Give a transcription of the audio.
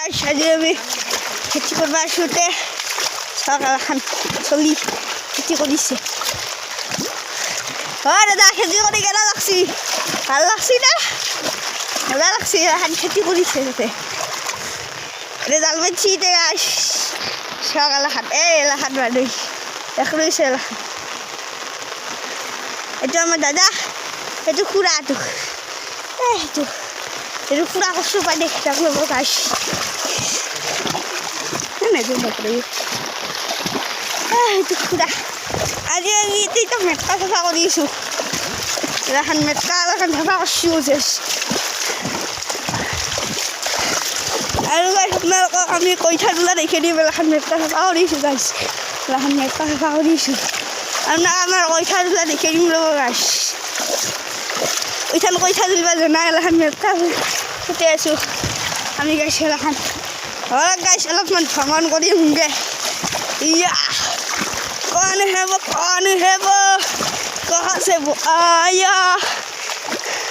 guys আজি আমি খেতি করবা আসতে সকাল এখন চলি খেতি করিছে দাদা খেতি করে কেনা লাগছি ভাল লাগছি না মজা লাগছে এখন খেতি করিছে জাল মারছি গাইস সকাল এখন এলাকাত মানুষ দেখ রয়েছে এলাকা এইটো আমার দাদা এইটো খুড়াটো এইটো খুড়া কষ্ট পাই দেখি তাক ল'ব গাইছ এইটো খুড়া আজি আমি এতিয়া মেটকা চাফা কৰি আছোঁ এখন মেটকা এখন চাফা কৰিছোঁ আৰু গাইছ আপোনালোকক আমি কইঠা তোলা দেখি দিম এখন মেটকা চাফা কৰিছোঁ গাইছ এখন মেটকা চাফা কৰিছোঁ আপোনাক আমাৰ কইঠা তোলা দেখি দিম ল'ব গাইছ ওইখান কইঠা তুলবা জানা এলাখান মেটকা ফুটে আছোঁ আমি গাইছ এলাখান গাইছ অলপমান ভ্ৰমণ কৰি আহোঁগে ইয়া কৌন है वो कहाँ से वो आया